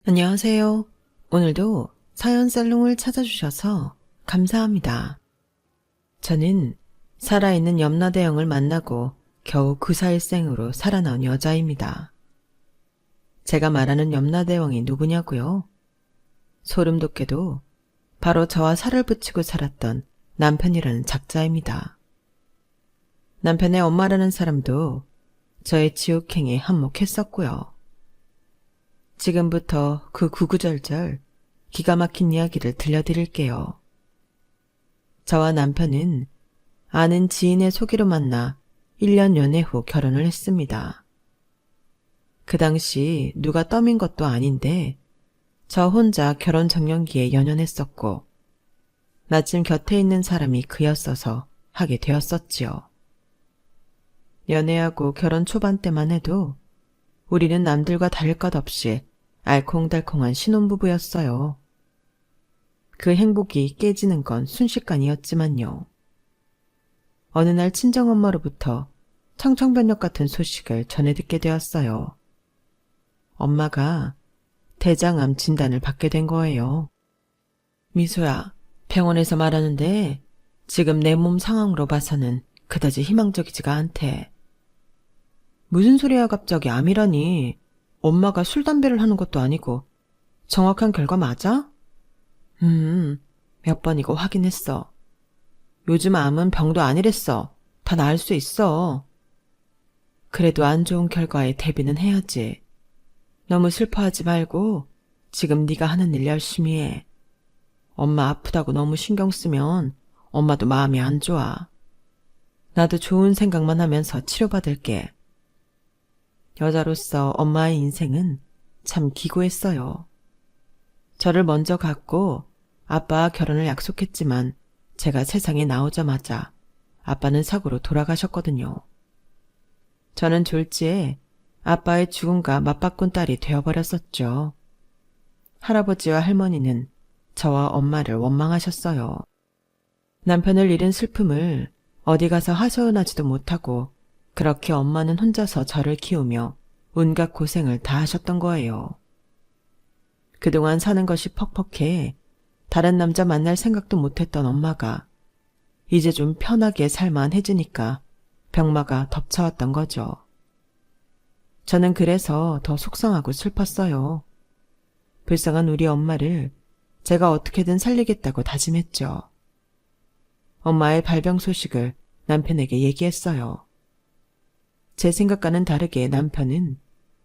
안녕하세요. 오늘도 사연 살롱을 찾아주셔서 감사합니다. 저는 살아있는 염라대왕을 만나고 겨우 구사일생으로 살아나온 여자입니다. 제가 말하는 염라대왕이 누구냐고요? 소름 돋게도 바로 저와 살을 붙이고 살았던 남편이라는 작자입니다. 남편의 엄마라는 사람도 저의 지옥행에 한몫했었고요. 지금부터 그 구구절절 기가 막힌 이야기를 들려드릴게요. 저와 남편은 아는 지인의 소개로 만나 1년 연애 후 결혼을 했습니다. 그 당시 누가 떠민 것도 아닌데 저 혼자 결혼 정년기에 연연했었고 마침 곁에 있는 사람이 그였어서 하게 되었었지요. 연애하고 결혼 초반 때만 해도 우리는 남들과 다를 것 없이 알콩달콩한 신혼부부였어요. 그 행복이 깨지는 건 순식간이었지만요. 어느 날 친정엄마로부터 청천벽력 같은 소식을 전해 듣게 되었어요. 엄마가 대장암 진단을 받게 된 거예요. 미소야, 병원에서 말하는데 지금 내 몸 상황으로 봐서는 그다지 희망적이지가 않대. 무슨 소리야 갑자기 암이라니. 엄마가 술 담배를 하는 것도 아니고 정확한 결과 맞아? 몇 번이고 확인했어. 요즘 암은 병도 아니랬어. 다 나을 수 있어. 그래도 안 좋은 결과에 대비는 해야지. 너무 슬퍼하지 말고 지금 네가 하는 일 열심히 해. 엄마 아프다고 너무 신경 쓰면 엄마도 마음이 안 좋아. 나도 좋은 생각만 하면서 치료받을게. 여자로서 엄마의 인생은 참 기구했어요. 저를 먼저 갖고 아빠와 결혼을 약속했지만 제가 세상에 나오자마자 아빠는 사고로 돌아가셨거든요. 저는 졸지에 아빠의 죽음과 맞바꾼 딸이 되어버렸었죠. 할아버지와 할머니는 저와 엄마를 원망하셨어요. 남편을 잃은 슬픔을 어디 가서 하소연하지도 못하고 그렇게 엄마는 혼자서 저를 키우며 온갖 고생을 다 하셨던 거예요. 그동안 사는 것이 퍽퍽해 다른 남자 만날 생각도 못했던 엄마가 이제 좀 편하게 살만해지니까 병마가 덮쳐왔던 거죠. 저는 그래서 더 속상하고 슬펐어요. 불쌍한 우리 엄마를 제가 어떻게든 살리겠다고 다짐했죠. 엄마의 발병 소식을 남편에게 얘기했어요. 제 생각과는 다르게 남편은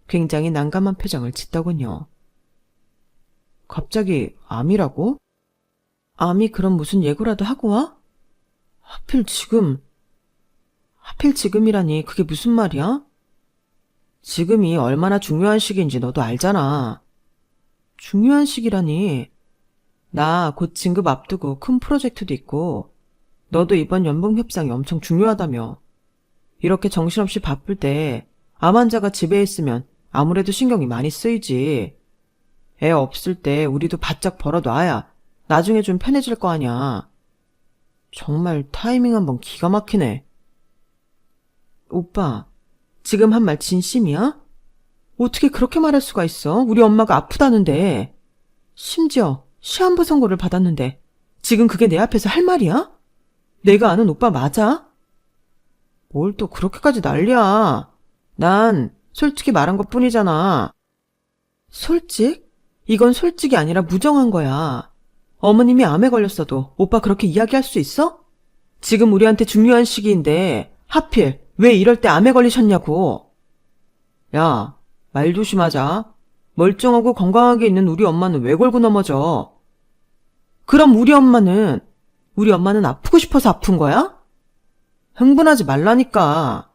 굉장히 난감한 표정을 짓더군요. 갑자기 암이라고? 암이 그럼 무슨 예고라도 하고 와? 하필 지금이라니 그게 무슨 말이야? 지금이 얼마나 중요한 시기인지 너도 알잖아. 중요한 시기라니. 나 곧 진급 앞두고 큰 프로젝트도 있고 너도 이번 연봉 협상이 엄청 중요하다며. 이렇게 정신없이 바쁠 때 암 환자가 집에 있으면 아무래도 신경이 많이 쓰이지. 애 없을 때 우리도 바짝 벌어놔야 나중에 좀 편해질 거 아냐. 정말 타이밍 한번 기가 막히네. 오빠, 지금 한 말 진심이야? 어떻게 그렇게 말할 수가 있어? 우리 엄마가 아프다는데. 심지어 시한부 선고를 받았는데 지금 그게 내 앞에서 할 말이야? 내가 아는 오빠 맞아? 뭘 또 그렇게까지 난리야. 난 솔직히 말한 것뿐이잖아. 솔직? 이건 솔직이 아니라 무정한 거야. 어머님이 암에 걸렸어도 오빠 그렇게 이야기할 수 있어? 지금 우리한테 중요한 시기인데 하필 왜 이럴 때 암에 걸리셨냐고. 야, 말 조심하자. 멀쩡하고 건강하게 있는 우리 엄마는 왜 걸고 넘어져? 그럼 우리 엄마는 아프고 싶어서 아픈 거야? 흥분하지 말라니까.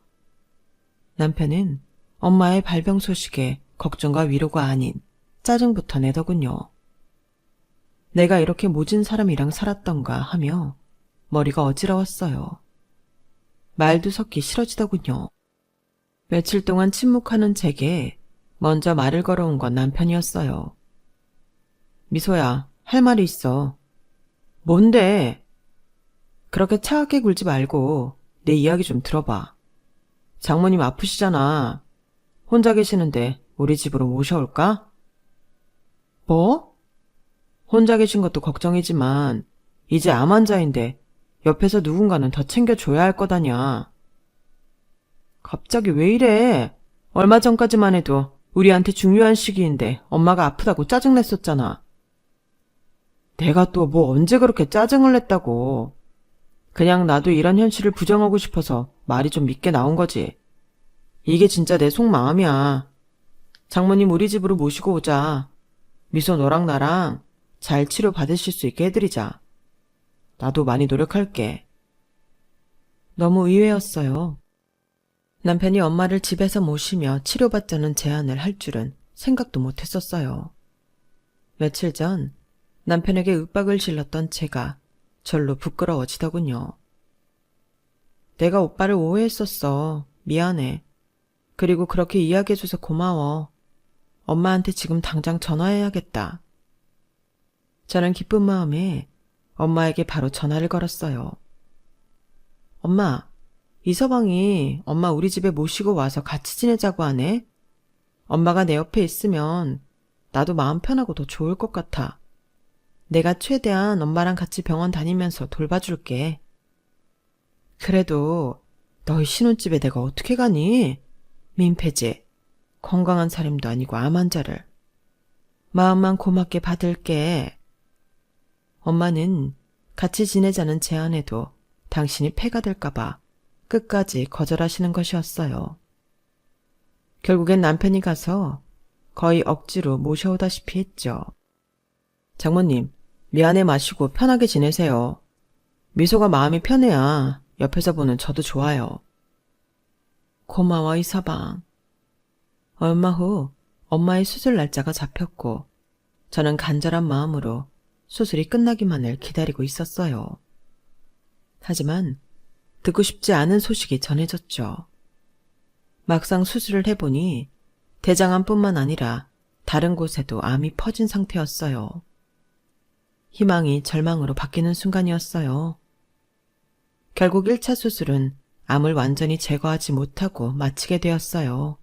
남편은 엄마의 발병 소식에 걱정과 위로가 아닌 짜증부터 내더군요. 내가 이렇게 모진 사람이랑 살았던가 하며 머리가 어지러웠어요. 말도 섞기 싫어지더군요. 며칠 동안 침묵하는 제게 먼저 말을 걸어온 건 남편이었어요. 미소야, 할 말이 있어. 뭔데? 그렇게 차갑게 굴지 말고 내 이야기 좀 들어봐. 장모님 아프시잖아. 혼자 계시는데 우리 집으로 모셔올까? 뭐? 혼자 계신 것도 걱정이지만 이제 암 환자인데 옆에서 누군가는 더 챙겨줘야 할 거다냐. 갑자기 왜 이래? 얼마 전까지만 해도 우리한테 중요한 시기인데 엄마가 아프다고 짜증냈었잖아. 내가 또 뭐 언제 그렇게 짜증을 냈다고. 그냥 나도 이런 현실을 부정하고 싶어서 말이 좀 밉게 나온 거지. 이게 진짜 내 속마음이야. 장모님 우리 집으로 모시고 오자. 미소 너랑 나랑 잘 치료 받으실 수 있게 해드리자. 나도 많이 노력할게. 너무 의외였어요. 남편이 엄마를 집에서 모시며 치료받자는 제안을 할 줄은 생각도 못했었어요. 며칠 전 남편에게 윽박을 질렀던 제가 절로 부끄러워지더군요. 내가 오빠를 오해했었어. 미안해. 그리고 그렇게 이야기해줘서 고마워. 엄마한테 지금 당장 전화해야겠다. 저는 기쁜 마음에 엄마에게 바로 전화를 걸었어요. 엄마, 이서방이 엄마 우리 집에 모시고 와서 같이 지내자고 하네. 엄마가 내 옆에 있으면 나도 마음 편하고 더 좋을 것 같아. 내가 최대한 엄마랑 같이 병원 다니면서 돌봐줄게. 그래도 너희 신혼집에 내가 어떻게 가니? 민폐지. 건강한 사람도 아니고 암 환자를. 마음만 고맙게 받을게. 엄마는 같이 지내자는 제안에도 당신이 폐가 될까봐 끝까지 거절하시는 것이었어요. 결국엔 남편이 가서 거의 억지로 모셔오다시피 했죠. 장모님, 미안해 마시고 편하게 지내세요. 미소가 마음이 편해야 옆에서 보는 저도 좋아요. 고마워 이서방. 얼마 후 엄마의 수술 날짜가 잡혔고 저는 간절한 마음으로 수술이 끝나기만을 기다리고 있었어요. 하지만 듣고 싶지 않은 소식이 전해졌죠. 막상 수술을 해보니 대장암뿐만 아니라 다른 곳에도 암이 퍼진 상태였어요. 희망이 절망으로 바뀌는 순간이었어요. 결국 1차 수술은 암을 완전히 제거하지 못하고 마치게 되었어요.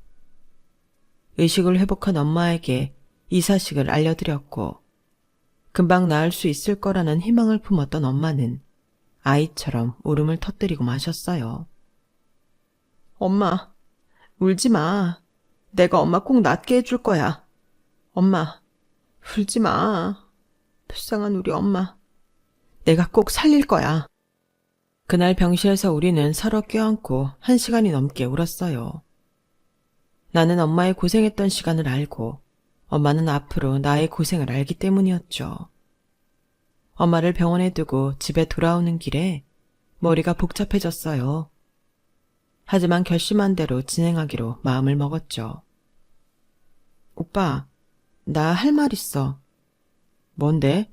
의식을 회복한 엄마에게 이 사실을 알려드렸고 금방 나을 수 있을 거라는 희망을 품었던 엄마는 아이처럼 울음을 터뜨리고 마셨어요. 엄마, 울지 마. 내가 엄마 꼭 낫게 해줄 거야. 엄마, 울지 마. 불쌍한 우리 엄마. 내가 꼭 살릴 거야. 그날 병실에서 우리는 서로 껴안고 1시간이 넘게 울었어요. 나는 엄마의 고생했던 시간을 알고 엄마는 앞으로 나의 고생을 알기 때문이었죠. 엄마를 병원에 두고 집에 돌아오는 길에 머리가 복잡해졌어요. 하지만 결심한 대로 진행하기로 마음을 먹었죠. 오빠, 나 할 말 있어. 뭔데?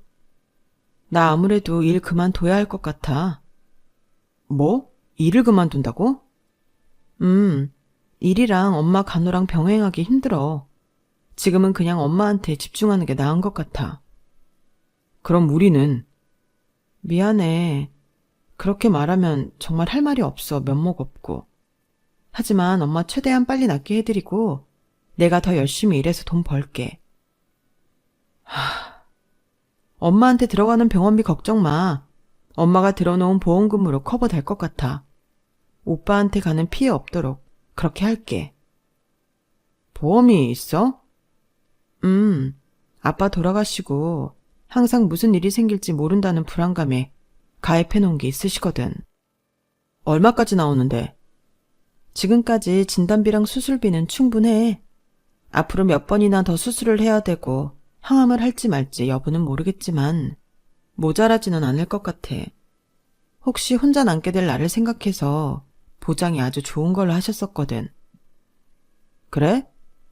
나 아무래도 일 그만둬야 할 것 같아. 뭐? 일을 그만둔다고? 일이랑 엄마 간호랑 병행하기 힘들어. 지금은 그냥 엄마한테 집중하는 게 나은 것 같아. 그럼 우리는? 미안해. 그렇게 말하면 정말 할 말이 없어. 면목 없고. 하지만 엄마 최대한 빨리 낫게 해드리고 내가 더 열심히 일해서 돈 벌게. 엄마한테 들어가는 병원비 걱정 마. 엄마가 들어놓은 보험금으로 커버될 것 같아. 오빠한테 가는 피해 없도록 그렇게 할게. 보험이 있어? 아빠 돌아가시고 항상 무슨 일이 생길지 모른다는 불안감에 가입해놓은 게 있으시거든. 얼마까지 나오는데? 지금까지 진단비랑 수술비는 충분해. 앞으로 몇 번이나 더 수술을 해야 되고 항암을 할지 말지 여부는 모르겠지만 모자라지는 않을 것 같아. 혹시 혼자 남게 될 나를 생각해서 보장이 아주 좋은 걸로 하셨었거든. 그래?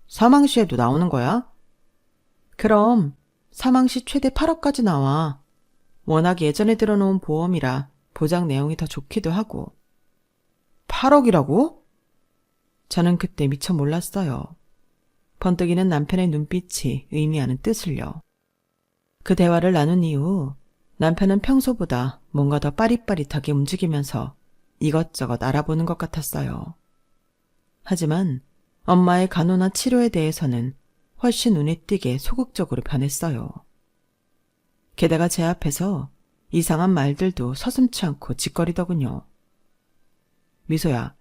사망시에도 나오는 거야? 그럼 사망시 최대 8억까지 나와. 워낙 예전에 들어놓은 보험이라 보장 내용이 더 좋기도 하고. 8억이라고? 저는 그때 미처 몰랐어요. 번뜩이는 남편의 눈빛이 의미하는 뜻을요. 그 대화를 나눈 이후 남편은 평소보다 뭔가 더 빠릿빠릿하게 움직이면서 이것저것 알아보는 것 같았어요. 하지만 엄마의 간호나 치료에 대해서는 훨씬 눈에 띄게 소극적으로 변했어요. 게다가 제 앞에서 이상한 말들도 서슴지 않고 짓거리더군요. 미소야,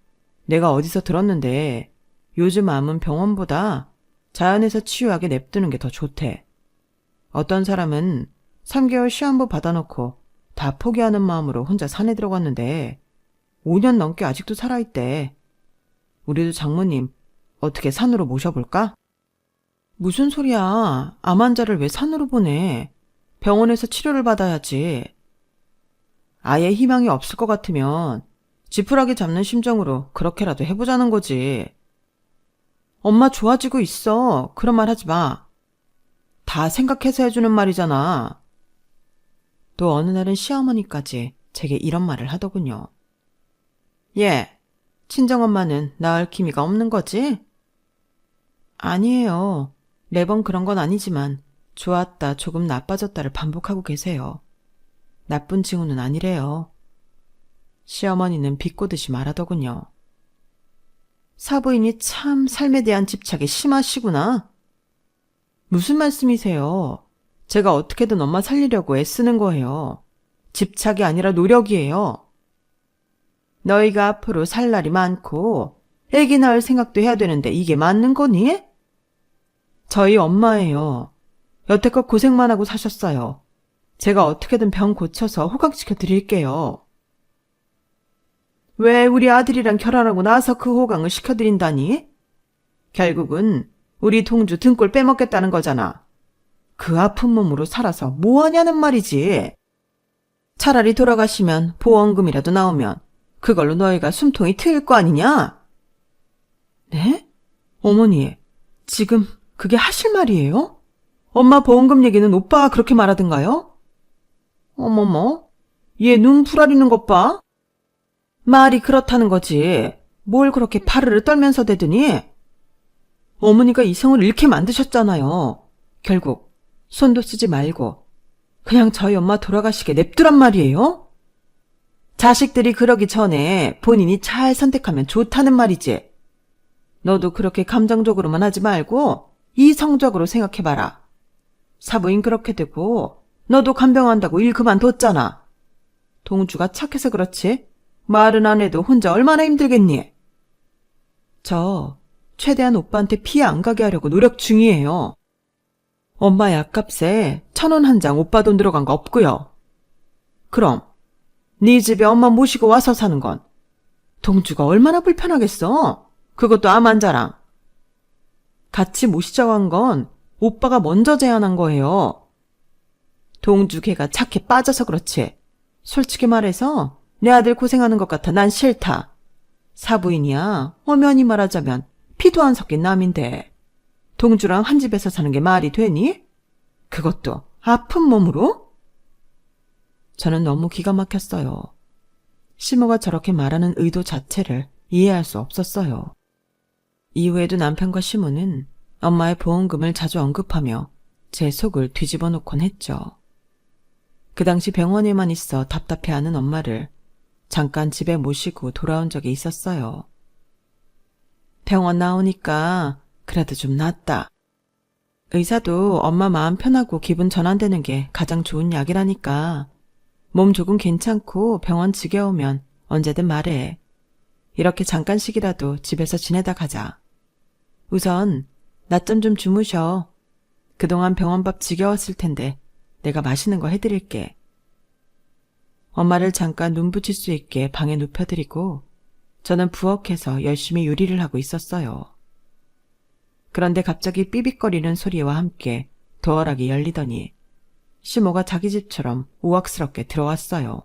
내가 어디서 들었는데 요즘 암은 병원보다 자연에서 치유하게 냅두는 게 더 좋대. 어떤 사람은 3개월 시한부 받아놓고 다 포기하는 마음으로 혼자 산에 들어갔는데 5년 넘게 아직도 살아있대. 우리도 장모님 어떻게 산으로 모셔볼까? 무슨 소리야. 암 환자를 왜 산으로 보내? 병원에서 치료를 받아야지. 아예 희망이 없을 것 같으면 지푸라기 잡는 심정으로 그렇게라도 해보자는 거지. 엄마 좋아지고 있어. 그런 말 하지 마. 다 생각해서 해주는 말이잖아. 또 어느 날은 시어머니까지 제게 이런 말을 하더군요. 예, 친정엄마는 나을 기미가 없는 거지? 아니에요. 매번 그런 건 아니지만 좋았다 조금 나빠졌다를 반복하고 계세요. 나쁜 징후는 아니래요. 시어머니는 비꼬듯이 말하더군요. 사부인이 참 삶에 대한 집착이 심하시구나. 무슨 말씀이세요? 제가 어떻게든 엄마 살리려고 애쓰는 거예요. 집착이 아니라 노력이에요. 너희가 앞으로 살 날이 많고 애기 낳을 생각도 해야 되는데 이게 맞는 거니? 저희 엄마예요. 여태껏 고생만 하고 사셨어요. 제가 어떻게든 병 고쳐서 호강시켜 드릴게요. 왜 우리 아들이랑 결혼하고 나서 그 호강을 시켜드린다니? 결국은 우리 동주 등골 빼먹겠다는 거잖아. 그 아픈 몸으로 살아서 뭐 하냐는 말이지. 차라리 돌아가시면 보험금이라도 나오면 그걸로 너희가 숨통이 트일 거 아니냐? 네? 어머니, 지금 그게 하실 말이에요? 엄마 보험금 얘기는 오빠가 그렇게 말하던가요? 어머머, 얘 눈 부라리는 것 봐. 말이 그렇다는 거지. 뭘 그렇게 파르르 떨면서 대더니. 어머니가 이성을 잃게 만드셨잖아요. 결국 손도 쓰지 말고 그냥 저희 엄마 돌아가시게 냅두란 말이에요? 자식들이 그러기 전에 본인이 잘 선택하면 좋다는 말이지. 너도 그렇게 감정적으로만 하지 말고 이성적으로 생각해봐라. 사부인 그렇게 되고 너도 간병한다고 일 그만뒀잖아. 동주가 착해서 그렇지 말은 안 해도 혼자 얼마나 힘들겠니? 저 최대한 오빠한테 피해 안 가게 하려고 노력 중이에요. 엄마 약값에 1,000원 한 장 오빠 돈 들어간 거 없고요. 그럼 네 집에 엄마 모시고 와서 사는 건 동주가 얼마나 불편하겠어? 그것도 암 환자랑. 같이 모시자고 한 건 오빠가 먼저 제안한 거예요. 동주 걔가 착해 빠져서 그렇지. 솔직히 말해서 내 아들 고생하는 것 같아 난 싫다. 사부인이야 엄연히 말하자면 피도 안 섞인 남인데 동주랑 한 집에서 사는 게 말이 되니? 그것도 아픈 몸으로? 저는 너무 기가 막혔어요. 시모가 저렇게 말하는 의도 자체를 이해할 수 없었어요. 이후에도 남편과 시모는 엄마의 보험금을 자주 언급하며 제 속을 뒤집어 놓곤 했죠. 그 당시 병원에만 있어 답답해하는 엄마를 잠깐 집에 모시고 돌아온 적이 있었어요. 병원 나오니까 그래도 좀 낫다. 의사도 엄마 마음 편하고 기분 전환되는 게 가장 좋은 약이라니까. 몸 조금 괜찮고 병원 지겨우면 언제든 말해. 이렇게 잠깐씩이라도 집에서 지내다 가자. 우선 낮잠 좀 주무셔. 그동안 병원밥 지겨웠을 텐데 내가 맛있는 거 해드릴게. 엄마를 잠깐 눈 붙일 수 있게 방에 눕혀드리고 저는 부엌에서 열심히 요리를 하고 있었어요. 그런데 갑자기 삐빅거리는 소리와 함께 도어락이 열리더니 시모가 자기 집처럼 우악스럽게 들어왔어요.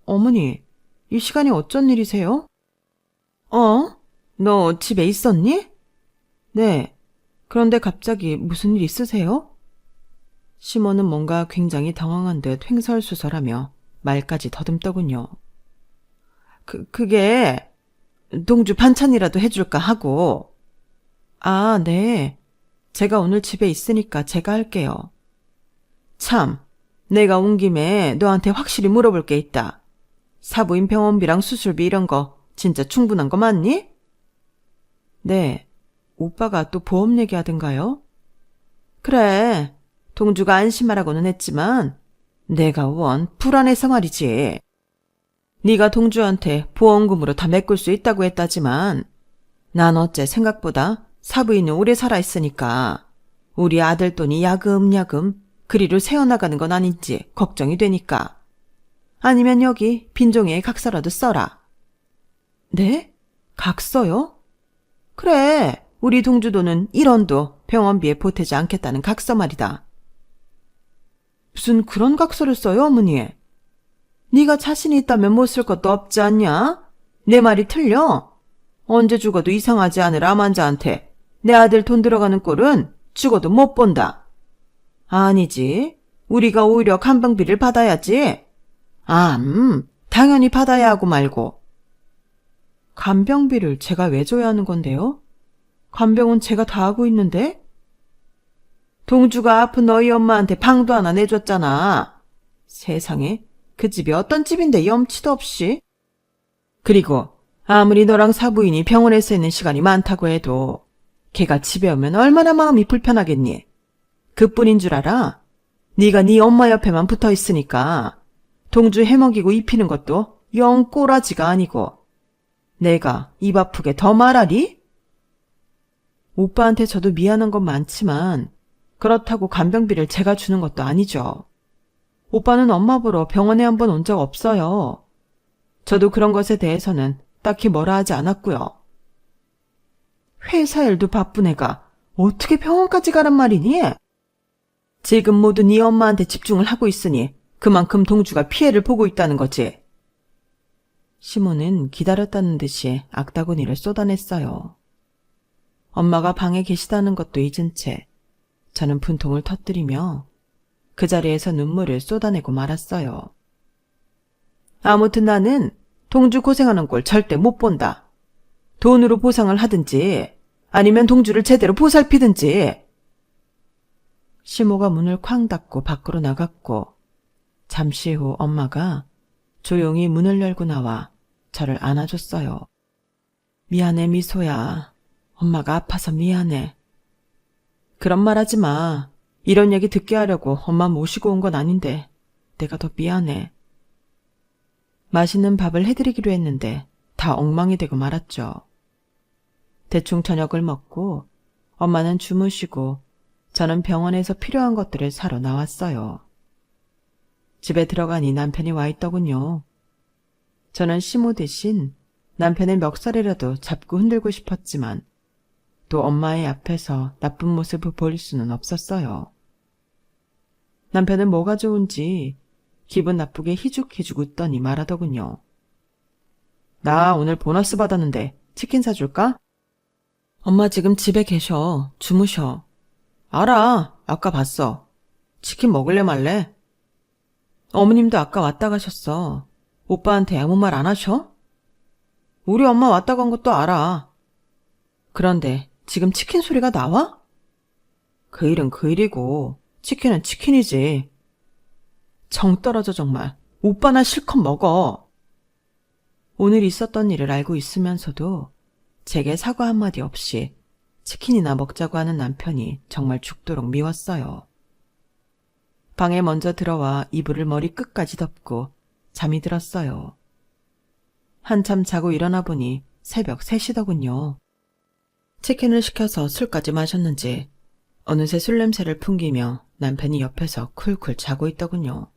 어머니, 이 시간에 어쩐 일이세요? 너 집에 있었니? 네. 그런데 갑자기 무슨 일 있으세요? 시모는 뭔가 굉장히 당황한 듯 횡설수설하며 말까지 더듬더군요. 그게 동주 반찬이라도 해줄까 하고. 아, 네. 제가 오늘 집에 있으니까 제가 할게요. 참, 내가 온 김에 너한테 확실히 물어볼 게 있다. 사부인 병원비랑 수술비 이런 거 진짜 충분한 거 맞니? 네. 오빠가 또 보험 얘기하던가요? 그래, 동주가 안심하라고는 했지만 내가 원 불안해서 말이지. 네가 동주한테 보험금으로 다 메꿀 수 있다고 했다지만 난 어째 생각보다 사부인은 오래 살아있으니까 우리 아들 돈이 야금야금 그리로 새어나가는 건 아닌지 걱정이 되니까. 아니면 여기 빈종이에 각서라도 써라. 네? 각서요? 그래, 우리 동주도는 1원도 병원비에 보태지 않겠다는 각서 말이다. 무슨 그런 각서를 써요, 어머니? 네가 자신이 있다면 못 쓸 것도 없지 않냐? 내 말이 틀려? 언제 죽어도 이상하지 않을 암 환자한테 내 아들 돈 들어가는 꼴은 죽어도 못 본다. 아니지, 우리가 오히려 간병비를 받아야지. 당연히 받아야 하고 말고. 간병비를 제가 왜 줘야 하는 건데요? 간병은 제가 다 하고 있는데? 동주가 아픈 너희 엄마한테 방도 하나 내줬잖아. 세상에, 그 집이 어떤 집인데 염치도 없이. 그리고 아무리 너랑 사부인이 병원에서 있는 시간이 많다고 해도 걔가 집에 오면 얼마나 마음이 불편하겠니? 그뿐인 줄 알아? 네가 네 엄마 옆에만 붙어 있으니까 동주 해먹이고 입히는 것도 영 꼬라지가 아니고 내가 입 아프게 더 말하리? 오빠한테 저도 미안한 건 많지만 그렇다고 간병비를 제가 주는 것도 아니죠. 오빠는 엄마 보러 병원에 한번 온 적 없어요. 저도 그런 것에 대해서는 딱히 뭐라 하지 않았고요. 회사 일도 바쁜 애가 어떻게 병원까지 가란 말이니? 지금 모두 네 엄마한테 집중을 하고 있으니 그만큼 동주가 피해를 보고 있다는 거지. 시모는 기다렸다는 듯이 악다구니를 쏟아냈어요. 엄마가 방에 계시다는 것도 잊은 채 저는 분통을 터뜨리며 그 자리에서 눈물을 쏟아내고 말았어요. 아무튼 나는 동주 고생하는 꼴 절대 못 본다. 돈으로 보상을 하든지 아니면 동주를 제대로 보살피든지. 시모가 문을 쾅 닫고 밖으로 나갔고 잠시 후 엄마가 조용히 문을 열고 나와 저를 안아줬어요. 미안해, 미소야. 엄마가 아파서 미안해. 그런 말 하지 마. 이런 얘기 듣게 하려고 엄마 모시고 온 건 아닌데 내가 더 미안해. 맛있는 밥을 해드리기로 했는데 다 엉망이 되고 말았죠. 대충 저녁을 먹고 엄마는 주무시고 저는 병원에서 필요한 것들을 사러 나왔어요. 집에 들어가니 남편이 와 있더군요. 저는 시모 대신 남편의 멱살이라도 잡고 흔들고 싶었지만 또 엄마의 앞에서 나쁜 모습을 보일 수는 없었어요. 남편은 뭐가 좋은지 기분 나쁘게 희죽희죽 웃더니 말하더군요. 나 오늘 보너스 받았는데 치킨 사줄까? 엄마 지금 집에 계셔. 주무셔. 알아. 아까 봤어. 치킨 먹을래 말래? 어머님도 아까 왔다 가셨어. 오빠한테 아무 말 안 하셔? 우리 엄마 왔다 간 것도 알아. 그런데 지금 치킨 소리가 나와? 그 일은 그 일이고 치킨은 치킨이지. 정 떨어져 정말. 오빠나 실컷 먹어. 오늘 있었던 일을 알고 있으면서도 제게 사과 한마디 없이 치킨이나 먹자고 하는 남편이 정말 죽도록 미웠어요. 방에 먼저 들어와 이불을 머리 끝까지 덮고 잠이 들었어요. 한참 자고 일어나 보니 새벽 3시더군요. 치킨을 시켜서 술까지 마셨는지 어느새 술 냄새를 풍기며 남편이 옆에서 쿨쿨 자고 있더군요.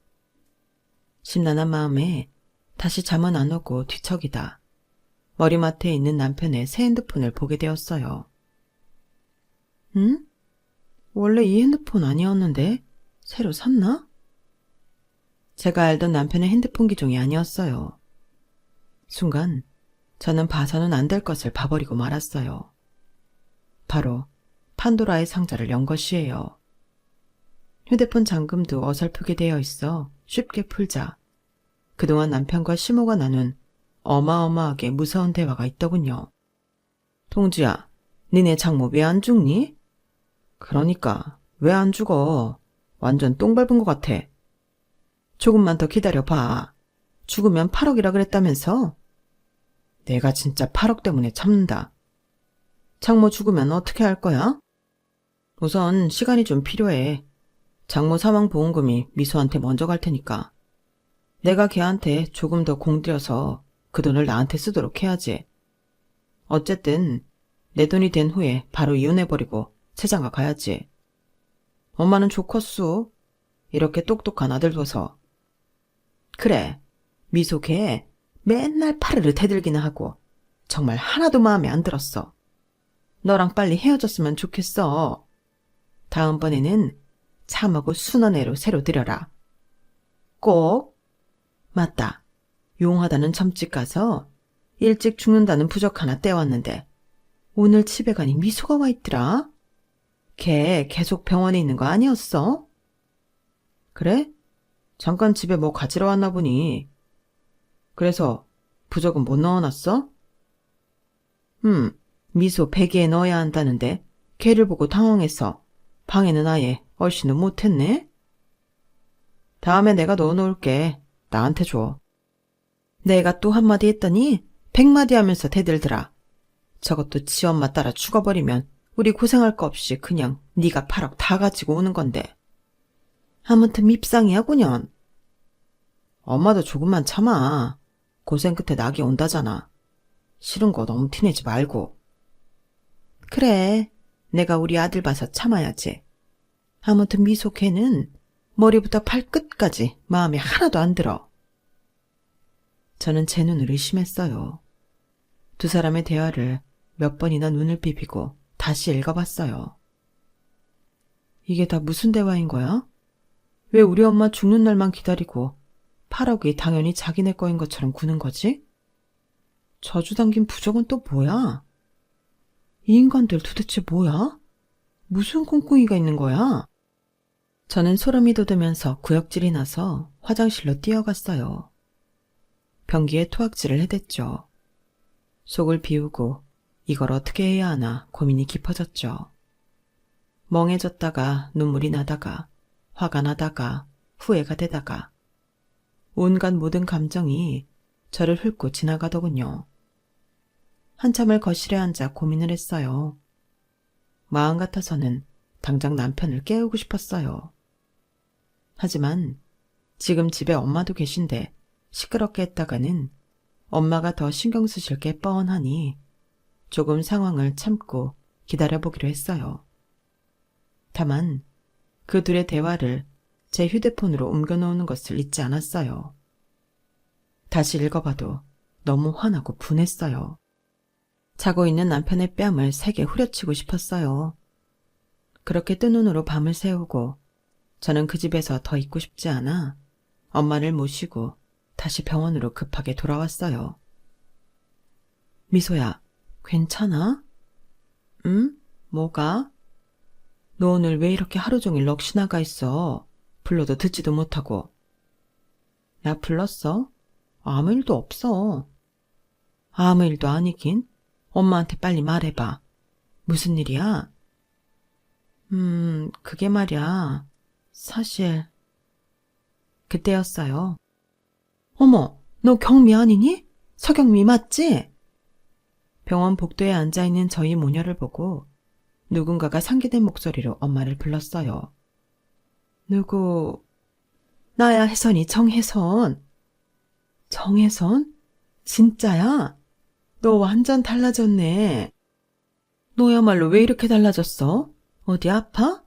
심란한 마음에 다시 잠은 안 오고 뒤척이다 머리맡에 있는 남편의 새 핸드폰을 보게 되었어요. 응? 원래 이 핸드폰 아니었는데 새로 샀나? 제가 알던 남편의 핸드폰 기종이 아니었어요. 순간 저는 봐서는 안 될 것을 봐버리고 말았어요. 바로 판도라의 상자를 연 것이에요. 휴대폰 잠금도 어설프게 되어 있어 쉽게 풀자 그동안 남편과 시모가 나눈 어마어마하게 무서운 대화가 있더군요. 동주야, 니네 장모 왜 안 죽니? 그러니까 왜 안 죽어? 완전 똥 밟은 것 같아. 조금만 더 기다려봐. 죽으면 8억이라 그랬다면서? 내가 진짜 8억 때문에 참는다. 장모 죽으면 어떻게 할 거야? 우선 시간이 좀 필요해. 장모 사망보험금이 미소한테 먼저 갈 테니까. 내가 걔한테 조금 더 공들여서 그 돈을 나한테 쓰도록 해야지. 어쨌든 내 돈이 된 후에 바로 이혼해버리고 세장가 가야지. 엄마는 좋겠소. 이렇게 똑똑한 아들 둬서. 그래, 미소 걔 맨날 파르르 대들기나 하고 정말 하나도 마음에 안 들었어. 너랑 빨리 헤어졌으면 좋겠어. 다음번에는 참하고 순원애로 새로 들여라. 꼭. 맞다. 용하다는 점집 가서 일찍 죽는다는 부적 하나 떼왔는데 오늘 집에 가니 미소가 와 있더라. 걔 계속 병원에 있는 거 아니었어? 그래? 잠깐 집에 뭐 가지러 왔나 보니. 그래서 부적은 못 넣어놨어? 미소 베개에 넣어야 한다는데 걔를 보고 당황해서 방에는 아예 얼씬도 못했네. 다음에 내가 넣어놓을게. 나한테 줘. 내가 또 한마디 했더니 100마디 하면서 대들더라. 저것도 지 엄마 따라 죽어버리면 우리 고생할 거 없이 그냥 네가 8억 다 가지고 오는 건데. 아무튼 밉상이야 군연. 엄마도 조금만 참아. 고생 끝에 낙이 온다잖아. 싫은 거 너무 티내지 말고. 그래, 내가 우리 아들 봐서 참아야지. 아무튼 미소 걔는 머리부터 발끝까지 마음에 하나도 안 들어. 저는 제 눈을 의심했어요. 두 사람의 대화를 몇 번이나 눈을 비비고 다시 읽어봤어요. 이게 다 무슨 대화인 거야? 왜 우리 엄마 죽는 날만 기다리고 8억이 당연히 자기네 거인 것처럼 구는 거지? 저주 담긴 부적은 또 뭐야? 이 인간들 도대체 뭐야? 무슨 꿍꿍이가 있는 거야? 저는 소름이 돋으면서 구역질이 나서 화장실로 뛰어갔어요. 변기에 토악질을 해댔죠. 속을 비우고 이걸 어떻게 해야 하나 고민이 깊어졌죠. 멍해졌다가 눈물이 나다가 화가 나다가 후회가 되다가 온갖 모든 감정이 저를 훑고 지나가더군요. 한참을 거실에 앉아 고민을 했어요. 마음 같아서는 당장 남편을 깨우고 싶었어요. 하지만 지금 집에 엄마도 계신데 시끄럽게 했다가는 엄마가 더 신경 쓰실 게 뻔하니 조금 상황을 참고 기다려보기로 했어요. 다만 그 둘의 대화를 제 휴대폰으로 옮겨놓는 것을 잊지 않았어요. 다시 읽어봐도 너무 화나고 분했어요. 자고 있는 남편의 뺨을 세게 후려치고 싶었어요. 그렇게 뜬 눈으로 밤을 새우고 저는 그 집에서 더 있고 싶지 않아 엄마를 모시고 다시 병원으로 급하게 돌아왔어요. 미소야, 괜찮아? 응? 뭐가? 너 오늘 왜 이렇게 하루 종일 넋이 나가 있어? 불러도 듣지도 못하고. 나 불렀어? 아무 일도 없어. 아무 일도 아니긴? 엄마한테 빨리 말해봐. 무슨 일이야? 그게 말이야. 사실. 그때였어요. 어머, 너 경미 아니니? 서경미 맞지? 병원 복도에 앉아있는 저희 모녀를 보고 누군가가 상기된 목소리로 엄마를 불렀어요. 누구? 나야, 혜선이, 정혜선. 정혜선? 진짜야? 너 완전 달라졌네. 너야말로 왜 이렇게 달라졌어? 어디 아파?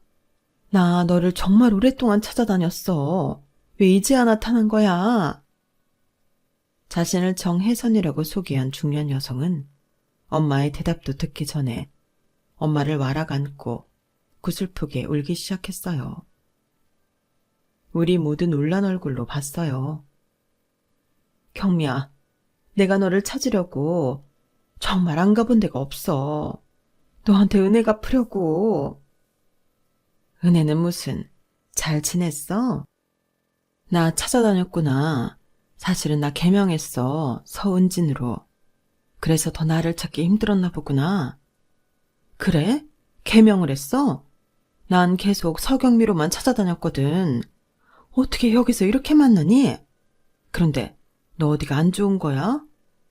나 너를 정말 오랫동안 찾아다녔어. 왜 이제야 나타난 거야? 자신을 정혜선이라고 소개한 중년 여성은 엄마의 대답도 듣기 전에 엄마를 와락 안고 구슬프게 울기 시작했어요. 우리 모두 놀란 얼굴로 봤어요. 경미야, 내가 너를 찾으려고 정말 안 가본 데가 없어. 너한테 은혜 갚으려고. 은혜는 무슨, 잘 지냈어? 나 찾아다녔구나. 사실은 나 개명했어. 서은진으로. 그래서 더 나를 찾기 힘들었나 보구나. 그래? 개명을 했어? 난 계속 서경미로만 찾아다녔거든. 어떻게 여기서 이렇게 만나니? 그런데 너 어디가 안 좋은 거야?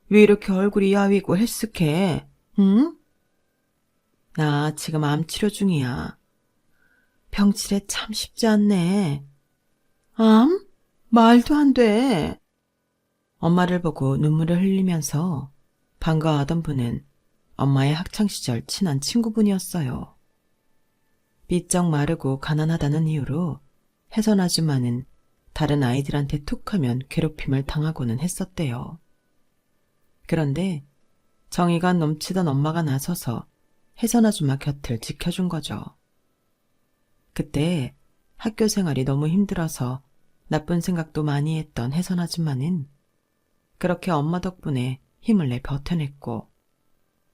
왜 이렇게 얼굴이 야위고 헬쓱해? 응? 나 지금 암 치료 중이야. 병치레 참 쉽지 않네. 암? 말도 안 돼. 엄마를 보고 눈물을 흘리면서 반가워하던 분은 엄마의 학창시절 친한 친구분이었어요. 삐쩍 마르고 가난하다는 이유로 혜선 아줌마는 다른 아이들한테 툭하면 괴롭힘을 당하고는 했었대요. 그런데 정의가 넘치던 엄마가 나서서 혜선 아줌마 곁을 지켜준 거죠. 그때 학교 생활이 너무 힘들어서 나쁜 생각도 많이 했던 혜선 아줌마는 그렇게 엄마 덕분에 힘을 내 버텨냈고,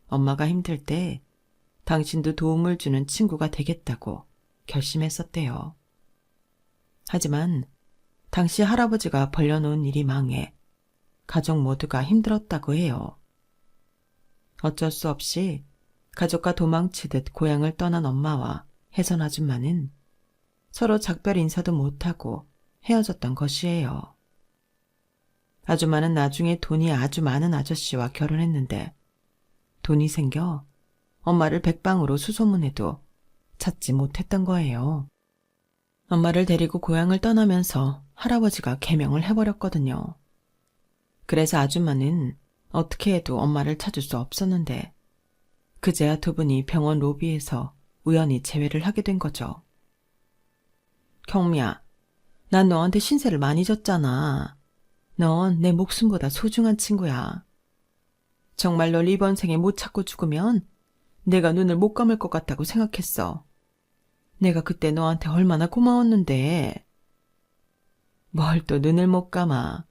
엄마가 힘들 때 당신도 도움을 주는 친구가 되겠다고 결심했었대요. 하지만 당시 할아버지가 벌려놓은 일이 망해 가족 모두가 힘들었다고 해요. 어쩔 수 없이 가족과 도망치듯 고향을 떠난 엄마와 혜선 아줌마는 서로 작별 인사도 못하고 헤어졌던 것이에요. 아줌마는 나중에 돈이 아주 많은 아저씨와 결혼했는데 돈이 생겨 엄마를 백방으로 수소문해도 찾지 못했던 거예요. 엄마를 데리고 고향을 떠나면서 할아버지가 개명을 해버렸거든요. 그래서 아줌마는 어떻게 해도 엄마를 찾을 수 없었는데 그제야 두 분이 병원 로비에서 우연히 재회를 하게 된 거죠. 경미야, 난 너한테 신세를 많이 졌잖아. 넌 내 목숨보다 소중한 친구야. 정말 널 이번 생에 못 찾고 죽으면 내가 눈을 못 감을 것 같다고 생각했어. 내가 그때 너한테 얼마나 고마웠는데. 뭘 또 눈을 못 감아.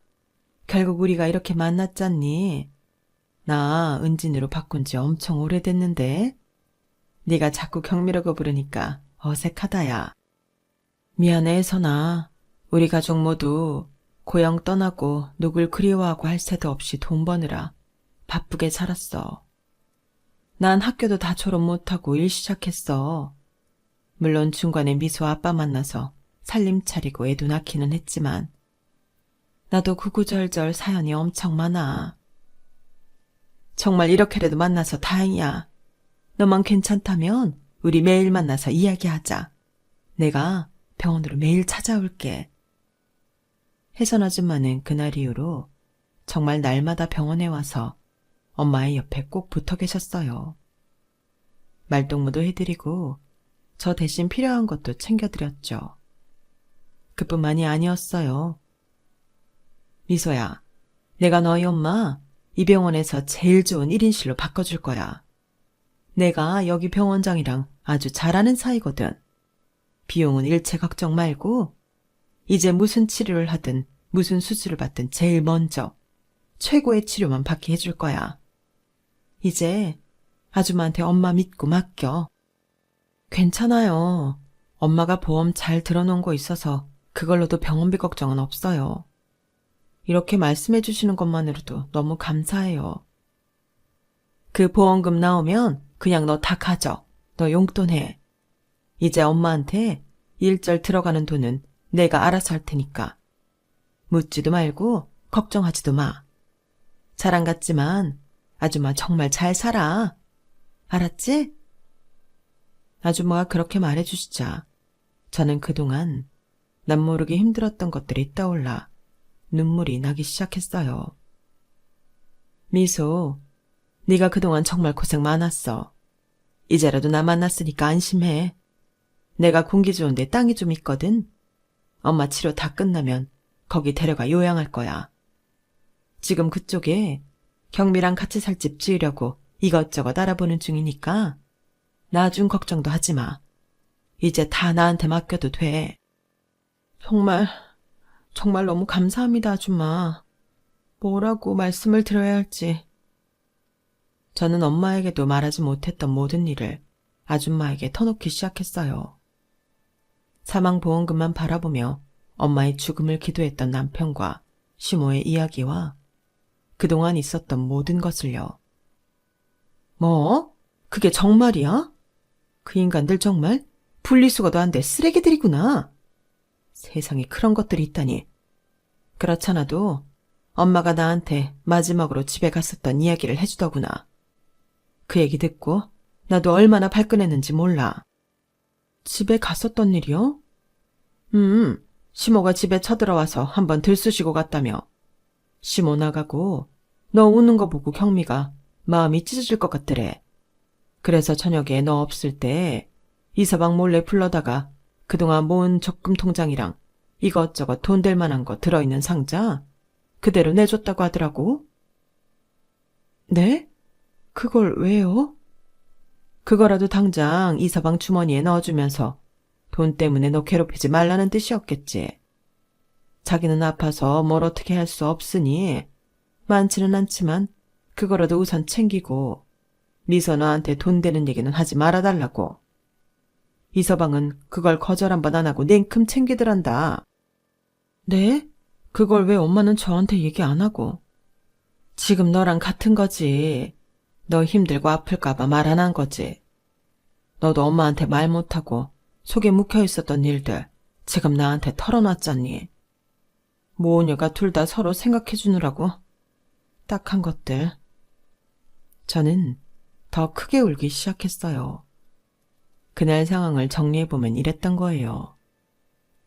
결국 우리가 이렇게 만났잖니. 나 은진으로 바꾼 지 엄청 오래됐는데. 네가 자꾸 경미라고 부르니까 어색하다야. 미안해, 선아. 우리 가족 모두 고향 떠나고 누굴 그리워하고 할 새도 없이 돈 버느라 바쁘게 살았어. 난 학교도 다 졸업 못하고 일 시작했어. 물론 중간에 미소 아빠 만나서 살림 차리고 애도 낳기는 했지만 나도 구구절절 사연이 엄청 많아. 정말 이렇게라도 만나서 다행이야. 너만 괜찮다면 우리 매일 만나서 이야기하자. 내가 병원으로 매일 찾아올게. 혜선 아줌마는 그날 이후로 정말 날마다 병원에 와서 엄마의 옆에 꼭 붙어 계셨어요. 말동무도 해드리고 저 대신 필요한 것도 챙겨드렸죠. 그뿐만이 아니었어요. 미소야, 내가 너희 엄마 이 병원에서 제일 좋은 1인실로 바꿔줄 거야. 내가 여기 병원장이랑 아주 잘 아는 사이거든. 비용은 일체 걱정 말고 이제 무슨 치료를 하든 무슨 수술을 받든 제일 먼저 최고의 치료만 받게 해줄 거야. 이제 아줌마한테 엄마 믿고 맡겨. 괜찮아요. 엄마가 보험 잘 들어놓은 거 있어서 그걸로도 병원비 걱정은 없어요. 이렇게 말씀해 주시는 것만으로도 너무 감사해요. 그 보험금 나오면 그냥 너 다 가져. 너 용돈 해. 이제 엄마한테 일절 들어가는 돈은 내가 알아서 할 테니까. 묻지도 말고 걱정하지도 마. 자랑 같지만 아줌마 정말 잘 살아. 알았지? 아줌마가 그렇게 말해주시자 저는 그동안 남모르게 힘들었던 것들이 떠올라 눈물이 나기 시작했어요. 미소, 네가 그동안 정말 고생 많았어. 이제라도 나 만났으니까 안심해. 내가 공기 좋은데 땅이 좀 있거든. 엄마 치료 다 끝나면 거기 데려가 요양할 거야. 지금 그쪽에 경미랑 같이 살 집 지으려고 이것저것 알아보는 중이니까 나중 걱정도 하지 마. 이제 다 나한테 맡겨도 돼. 정말 너무 감사합니다, 아줌마. 뭐라고 말씀을 드려야 할지. 저는 엄마에게도 말하지 못했던 모든 일을 아줌마에게 터놓기 시작했어요. 사망보험금만 바라보며 엄마의 죽음을 기도했던 남편과 시모의 이야기와 그동안 있었던 모든 것을요. 뭐? 그게 정말이야? 그 인간들 정말 분리수거도 안 돼 쓰레기들이구나. 세상에 그런 것들이 있다니. 그렇잖아도 엄마가 나한테 마지막으로 집에 갔었던 이야기를 해주더구나. 그 얘기 듣고 나도 얼마나 발끈했는지 몰라. 집에 갔었던 일이요? 시모가 집에 쳐들어와서 한번 들쑤시고 갔다며. 시모 나가고 너 우는 거 보고 경미가 마음이 찢어질 것 같더래. 그래서 저녁에 너 없을 때 이서방 몰래 불러다가 그동안 모은 적금 통장이랑 이것저것 돈 될 만한 거 들어있는 상자 그대로 내줬다고 하더라고. 네? 그걸 왜요? 그거라도 당장 이서방 주머니에 넣어주면서 돈 때문에 너 괴롭히지 말라는 뜻이었겠지. 자기는 아파서 뭘 어떻게 할 수 없으니 많지는 않지만 그거라도 우선 챙기고 미서 너한테 돈 되는 얘기는 하지 말아달라고. 이서방은 그걸 거절 한번 안 하고 냉큼 챙기더란다. 네? 그걸 왜 엄마는 저한테 얘기 안 하고. 지금 너랑 같은 거지. 너 힘들고 아플까봐 말 안 한 거지. 너도 엄마한테 말 못하고 속에 묵혀있었던 일들 지금 나한테 털어놨잖니. 모녀가 둘 다 서로 생각해주느라고 딱한 것들. 저는 더 크게 울기 시작했어요. 그날 상황을 정리해보면 이랬던 거예요.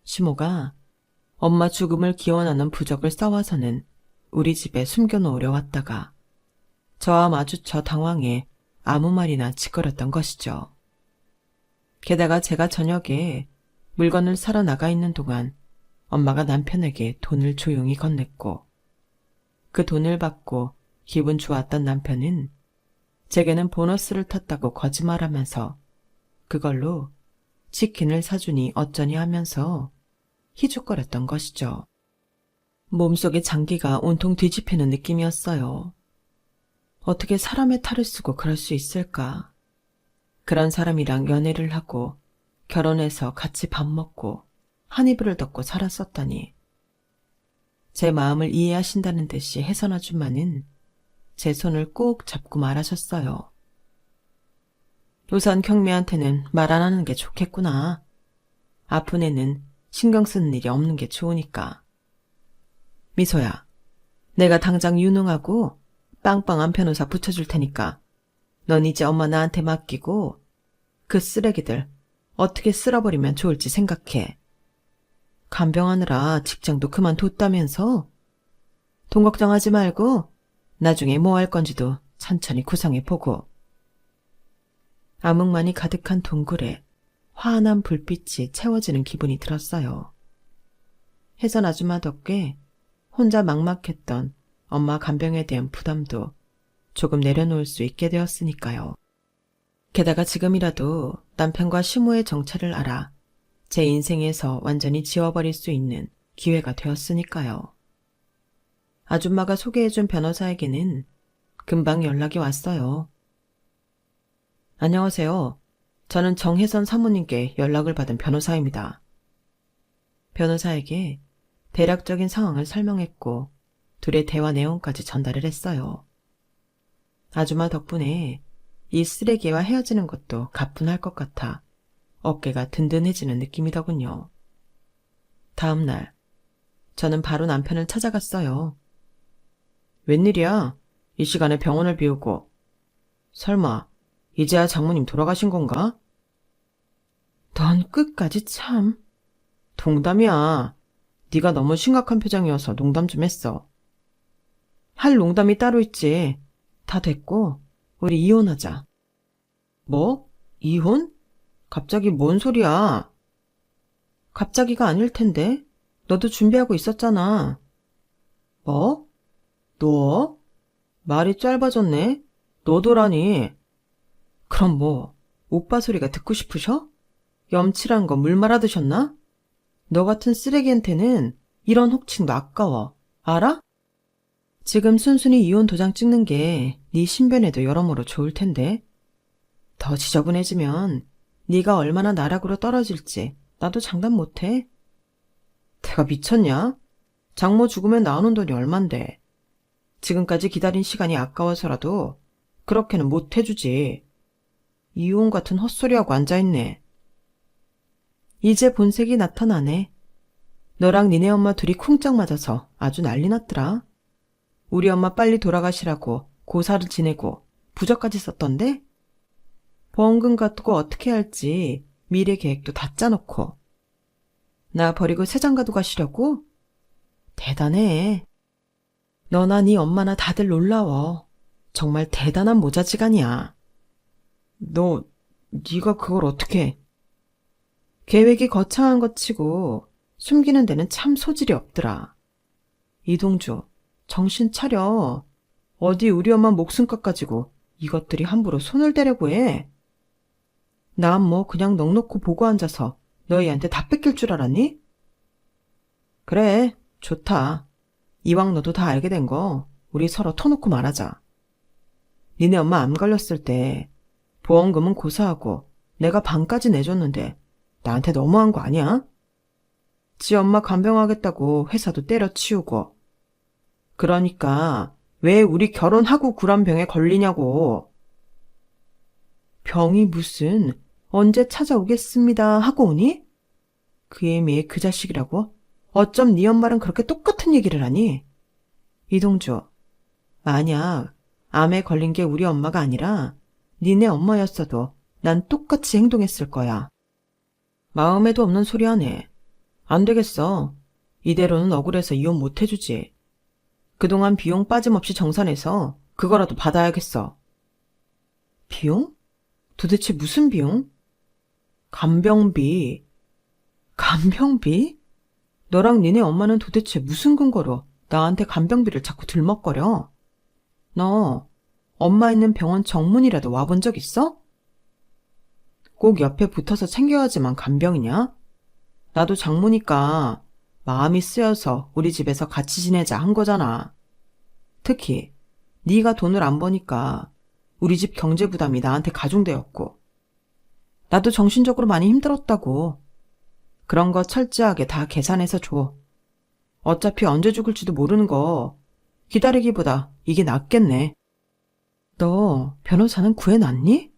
시모가 엄마 죽음을 기원하는 부적을 써와서는 우리 집에 숨겨놓으려 왔다가 저와 마주쳐 당황해 아무 말이나 짓거렸던 것이죠. 게다가 제가 저녁에 물건을 사러 나가 있는 동안 엄마가 남편에게 돈을 조용히 건넸고 그 돈을 받고 기분 좋았던 남편은 제게는 보너스를 탔다고 거짓말하면서 그걸로 치킨을 사주니 어쩌니 하면서 희죽거렸던 것이죠. 몸속에 장기가 온통 뒤집히는 느낌이었어요. 어떻게 사람의 탈을 쓰고 그럴 수 있을까? 그런 사람이랑 연애를 하고 결혼해서 같이 밥 먹고 한 이불을 덮고 살았었다니. 제 마음을 이해하신다는 듯이 해선 아줌마는 제 손을 꼭 잡고 말하셨어요. 우선 경미한테는 말 안 하는 게 좋겠구나. 아픈 애는 신경 쓰는 일이 없는 게 좋으니까. 미소야, 내가 당장 유능하고 빵빵한 변호사 붙여줄 테니까 넌 이제 엄마 나한테 맡기고 그 쓰레기들 어떻게 쓸어버리면 좋을지 생각해. 간병하느라 직장도 그만뒀다면서? 돈 걱정하지 말고 나중에 뭐 할 건지도 천천히 구상해보고. 암흑만이 가득한 동굴에 환한 불빛이 채워지는 기분이 들었어요. 혜선 아줌마 덕에 혼자 막막했던 엄마 간병에 대한 부담도 조금 내려놓을 수 있게 되었으니까요. 게다가 지금이라도 남편과 시모의 정체를 알아 제 인생에서 완전히 지워버릴 수 있는 기회가 되었으니까요. 아줌마가 소개해준 변호사에게는 금방 연락이 왔어요. 안녕하세요. 저는 정혜선 사모님께 연락을 받은 변호사입니다. 변호사에게 대략적인 상황을 설명했고 둘의 대화 내용까지 전달을 했어요. 아줌마 덕분에 이 쓰레기와 헤어지는 것도 가뿐할 것 같아 어깨가 든든해지는 느낌이더군요. 다음 날 저는 바로 남편을 찾아갔어요. 웬일이야? 이 시간에 병원을 비우고. 설마 이제야 장모님 돌아가신 건가? 넌 끝까지 참. 농담이야. 네가 너무 심각한 표정이어서 농담 좀 했어. 할 농담이 따로 있지. 다 됐고 우리 이혼하자. 뭐? 이혼? 갑자기 뭔 소리야? 갑자기가 아닐 텐데. 너도 준비하고 있었잖아. 뭐? 너? 말이 짧아졌네. 너도라니. 그럼 뭐 오빠 소리가 듣고 싶으셔? 염칠한 거 물 말아 드셨나? 너 같은 쓰레기한테는 이런 혹칭도 아까워. 알아? 지금 순순히 이혼 도장 찍는 게 네 신변에도 여러모로 좋을 텐데. 더 지저분해지면 네가 얼마나 나락으로 떨어질지 나도 장담 못해. 내가 미쳤냐? 장모 죽으면 나오는 돈이 얼만데. 지금까지 기다린 시간이 아까워서라도 그렇게는 못 해주지. 이혼 같은 헛소리하고 앉아있네. 이제 본색이 나타나네. 너랑 니네 엄마 둘이 쿵짝 맞아서 아주 난리 났더라. 우리 엄마 빨리 돌아가시라고 고사를 지내고 부적까지 썼던데? 보험금 갖고 어떻게 할지 미래 계획도 다 짜놓고. 나 버리고 새장가도 가시려고? 대단해. 너나 네 엄마나 다들 놀라워. 정말 대단한 모자지간이야. 네가 그걸 어떻게... 계획이 거창한 것 치고 숨기는 데는 참 소질이 없더라. 이동주, 정신 차려. 어디 우리 엄마 목숨값 가지고 이것들이 함부로 손을 대려고 해. 난 뭐 그냥 넋 놓고 보고 앉아서 너희한테 다 뺏길 줄 알았니? 그래, 좋다. 이왕 너도 다 알게 된 거 우리 서로 터놓고 말하자. 니네 엄마 암 걸렸을 때 보험금은 고사하고 내가 반까지 내줬는데 나한테 너무한 거 아니야? 지 엄마 간병하겠다고 회사도 때려치우고. 그러니까 왜 우리 결혼하고 그런 병에 걸리냐고. 병이 무슨 언제 찾아오겠습니다 하고 오니? 그 애미의 그 자식이라고? 어쩜 네 엄마랑 그렇게 똑같은 얘기를 하니? 이동주, 만약 암에 걸린 게 우리 엄마가 아니라 니네 엄마였어도 난 똑같이 행동했을 거야. 마음에도 없는 소리 하네. 안 되겠어. 이대로는 억울해서 이혼 못 해주지. 그동안 비용 빠짐없이 정산해서 그거라도 받아야겠어. 비용? 도대체 무슨 비용? 간병비. 간병비? 너랑 니네 엄마는 도대체 무슨 근거로 나한테 간병비를 자꾸 들먹거려? 너 엄마 있는 병원 정문이라도 와본 적 있어? 꼭 옆에 붙어서 챙겨야지만 간병이냐? 나도 장모니까 마음이 쓰여서 우리 집에서 같이 지내자 한 거잖아. 특히 네가 돈을 안 버니까 우리 집 경제 부담이 나한테 가중되었고. 나도 정신적으로 많이 힘들었다고. 그런 거 철저하게 다 계산해서 줘. 어차피 언제 죽을지도 모르는 거 기다리기보다 이게 낫겠네. 너 변호사는 구해놨니?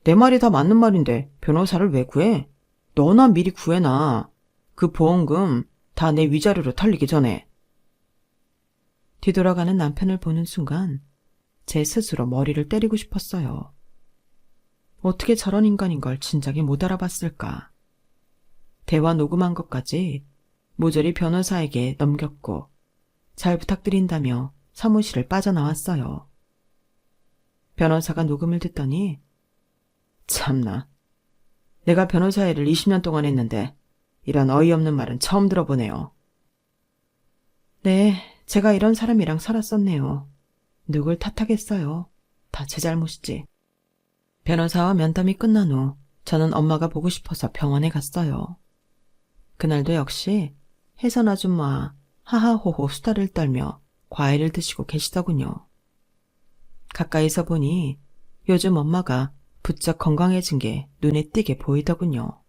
내 말이 다 맞는 말인데 변호사를 왜 구해? 너나 미리 구해놔. 그 보험금 다 내 위자료로 털리기 전에. 뒤돌아가는 남편을 보는 순간 제 스스로 머리를 때리고 싶었어요. 어떻게 저런 인간인 걸 진작에 못 알아봤을까. 대화 녹음한 것까지 모조리 변호사에게 넘겼고 잘 부탁드린다며 사무실을 빠져나왔어요. 변호사가 녹음을 듣더니 참나, 내가 변호사 일을 20년 동안 했는데 이런 어이없는 말은 처음 들어보네요. 네, 제가 이런 사람이랑 살았었네요. 누굴 탓하겠어요. 다 제 잘못이지. 변호사와 면담이 끝난 후 저는 엄마가 보고 싶어서 병원에 갔어요. 그날도 역시 혜선 아줌마 하하호호 수다를 떨며 과일을 드시고 계시더군요. 가까이서 보니 요즘 엄마가 부쩍 건강해진 게 눈에 띄게 보이더군요.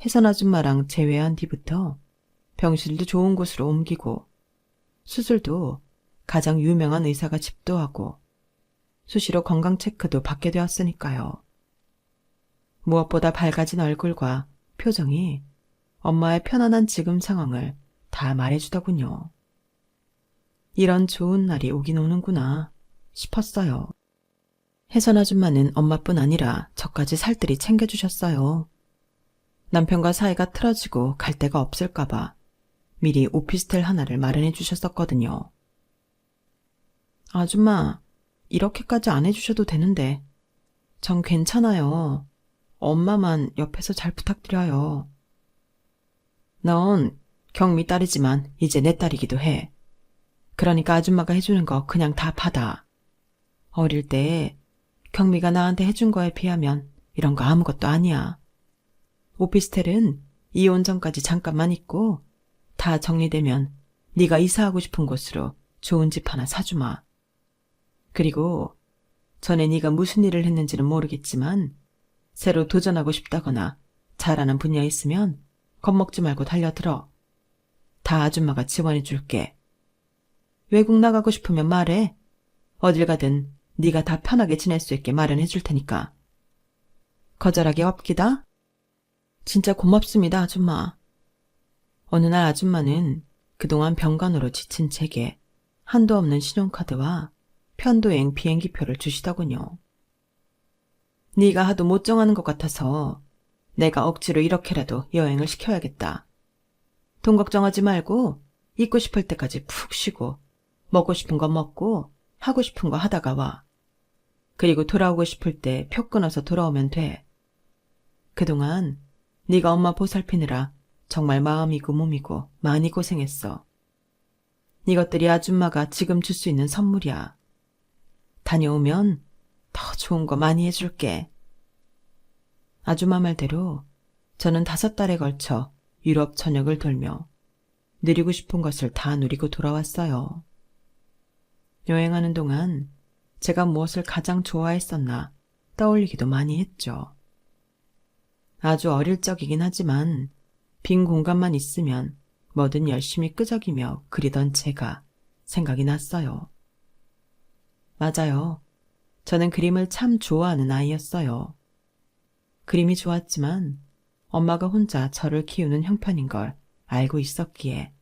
혜선 아줌마랑 재회한 뒤부터 병실도 좋은 곳으로 옮기고 수술도 가장 유명한 의사가 집도하고 수시로 건강 체크도 받게 되었으니까요. 무엇보다 밝아진 얼굴과 표정이 엄마의 편안한 지금 상황을 다 말해주더군요. 이런 좋은 날이 오긴 오는구나 싶었어요. 혜선 아줌마는 엄마뿐 아니라 저까지 살뜰히 챙겨주셨어요. 남편과 사이가 틀어지고 갈 데가 없을까봐 미리 오피스텔 하나를 마련해 주셨었거든요. 아줌마, 이렇게까지 안 해주셔도 되는데 전 괜찮아요. 엄마만 옆에서 잘 부탁드려요. 넌 경미 딸이지만 이제 내 딸이기도 해. 그러니까 아줌마가 해주는 거 그냥 다 받아. 어릴 때 경미가 나한테 해준 거에 비하면 이런 거 아무것도 아니야. 오피스텔은 이혼 전까지 잠깐만 있고 다 정리되면 네가 이사하고 싶은 곳으로 좋은 집 하나 사주마. 그리고 전에 네가 무슨 일을 했는지는 모르겠지만 새로 도전하고 싶다거나 잘하는 분야 있으면 겁먹지 말고 달려들어. 다 아줌마가 지원해 줄게. 외국 나가고 싶으면 말해. 어딜 가든 네가 다 편하게 지낼 수 있게 마련해 줄 테니까. 거절하기 없기다. 진짜 고맙습니다, 아줌마. 어느 날 아줌마는 그동안 병간호로 지친 제게 한도 없는 신용카드와 편도행 비행기표를 주시더군요. 네가 하도 못 정하는 것 같아서 내가 억지로 이렇게라도 여행을 시켜야겠다. 돈 걱정하지 말고 있고 싶을 때까지 푹 쉬고 먹고 싶은 거 먹고 하고 싶은 거 하다가 와. 그리고 돌아오고 싶을 때 표 끊어서 돌아오면 돼. 그동안 네가 엄마 보살피느라 정말 마음이고 몸이고 많이 고생했어. 이것들이 아줌마가 지금 줄 수 있는 선물이야. 다녀오면 더 좋은 거 많이 해줄게. 아줌마 말대로 저는 5달에 걸쳐 유럽 전역을 돌며 누리고 싶은 것을 다 누리고 돌아왔어요. 여행하는 동안 제가 무엇을 가장 좋아했었나 떠올리기도 많이 했죠. 아주 어릴 적이긴 하지만 빈 공간만 있으면 뭐든 열심히 끄적이며 그리던 제가 생각이 났어요. 맞아요. 저는 그림을 참 좋아하는 아이였어요. 그림이 좋았지만 엄마가 혼자 저를 키우는 형편인 걸 알고 있었기에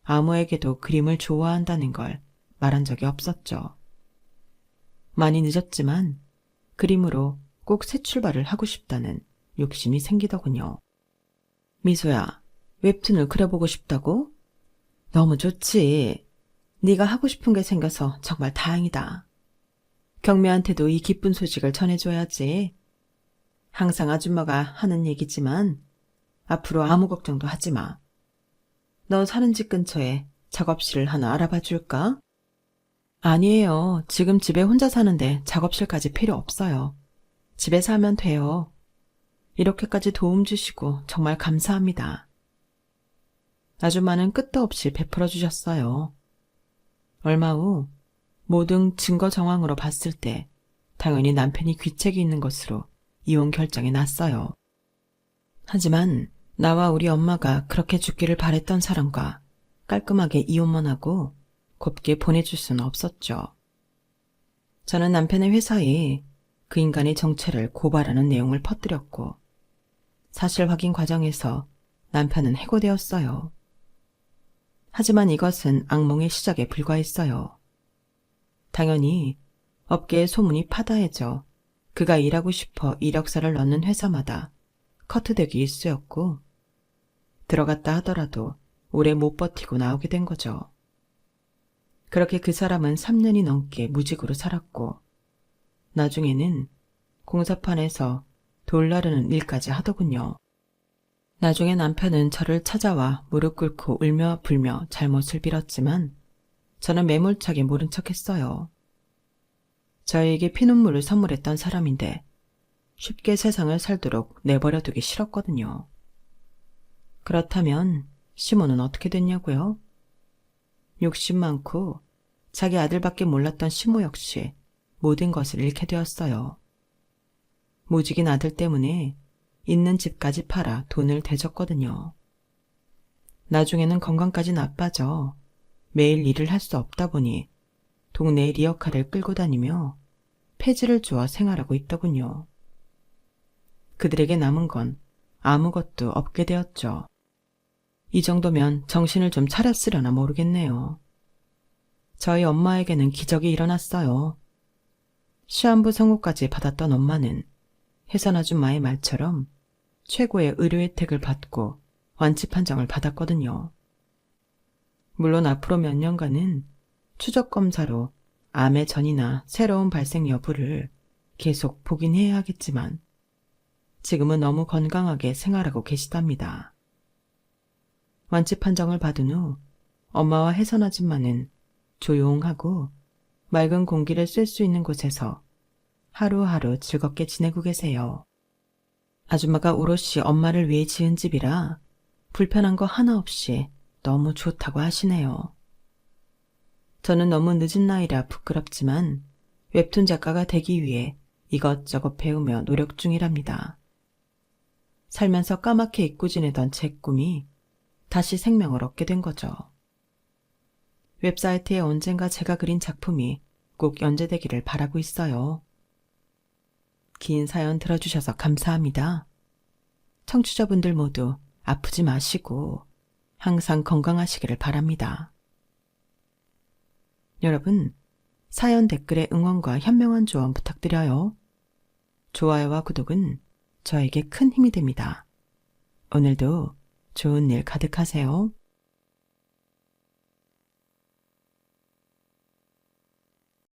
아무에게도 그림을 좋아한다는 걸 말한 적이 없었죠. 많이 늦었지만 그림으로 꼭 새 출발을 하고 싶다는 욕심이 생기더군요. 미소야, 웹툰을 그려보고 싶다고? 너무 좋지. 네가 하고 싶은 게 생겨서 정말 다행이다. 경미한테도 이 기쁜 소식을 전해줘야지. 항상 아줌마가 하는 얘기지만 앞으로 아무 걱정도 하지 마. 너 사는 집 근처에 작업실을 하나 알아봐 줄까? 아니에요. 지금 집에 혼자 사는데 작업실까지 필요 없어요. 집에서 하면 돼요. 이렇게까지 도움 주시고 정말 감사합니다. 아줌마는 끝도 없이 베풀어 주셨어요. 얼마 후 모든 증거 정황으로 봤을 때 당연히 남편이 귀책이 있는 것으로 이혼 결정이 났어요. 하지만 나와 우리 엄마가 그렇게 죽기를 바랬던 사람과 깔끔하게 이혼만 하고 곱게 보내줄 수는 없었죠. 저는 남편의 회사에 그 인간의 정체를 고발하는 내용을 퍼뜨렸고 사실 확인 과정에서 남편은 해고되었어요. 하지만 이것은 악몽의 시작에 불과했어요. 당연히 업계의 소문이 파다해져 그가 일하고 싶어 이력서를 넣는 회사마다 커트되기 일쑤였고 들어갔다 하더라도 오래 못 버티고 나오게 된 거죠. 그렇게 그 사람은 3년이 넘게 무직으로 살았고 나중에는 공사판에서 돌 나르는 일까지 하더군요. 나중에 남편은 저를 찾아와 무릎 꿇고 울며 불며 잘못을 빌었지만 저는 매몰차게 모른 척했어요. 저에게 피눈물을 선물했던 사람인데 쉽게 세상을 살도록 내버려두기 싫었거든요. 그렇다면 시모는 어떻게 됐냐고요? 욕심 많고 자기 아들밖에 몰랐던 시모 역시 모든 것을 잃게 되었어요. 무직인 아들 때문에 있는 집까지 팔아 돈을 대줬거든요. 나중에는 건강까지 나빠져 매일 일을 할 수 없다 보니 동네 리어카를 끌고 다니며 폐지를 주어 생활하고 있더군요. 그들에게 남은 건 아무것도 없게 되었죠. 이 정도면 정신을 좀 차렸으려나 모르겠네요. 저희 엄마에게는 기적이 일어났어요. 시한부 선고까지 받았던 엄마는 해선 아줌마의 말처럼 최고의 의료 혜택을 받고 완치 판정을 받았거든요. 물론 앞으로 몇 년간은 추적 검사로 암의 전이나 새로운 발생 여부를 계속 보긴 해야 하겠지만 지금은 너무 건강하게 생활하고 계시답니다. 완치 판정을 받은 후 엄마와 혜선 아줌마는 조용하고 맑은 공기를 쐴 수 있는 곳에서 하루하루 즐겁게 지내고 계세요. 아줌마가 오롯이 엄마를 위해 지은 집이라 불편한 거 하나 없이 너무 좋다고 하시네요. 저는 너무 늦은 나이라 부끄럽지만 웹툰 작가가 되기 위해 이것저것 배우며 노력 중이랍니다. 살면서 까맣게 잊고 지내던 제 꿈이 다시 생명을 얻게 된 거죠. 웹사이트에 언젠가 제가 그린 작품이 꼭 연재되기를 바라고 있어요. 긴 사연 들어주셔서 감사합니다. 청취자분들 모두 아프지 마시고 항상 건강하시기를 바랍니다. 여러분, 사연 댓글에 응원과 현명한 조언 부탁드려요. 좋아요와 구독은 저에게 큰 힘이 됩니다. 오늘도 좋은 일 가득하세요.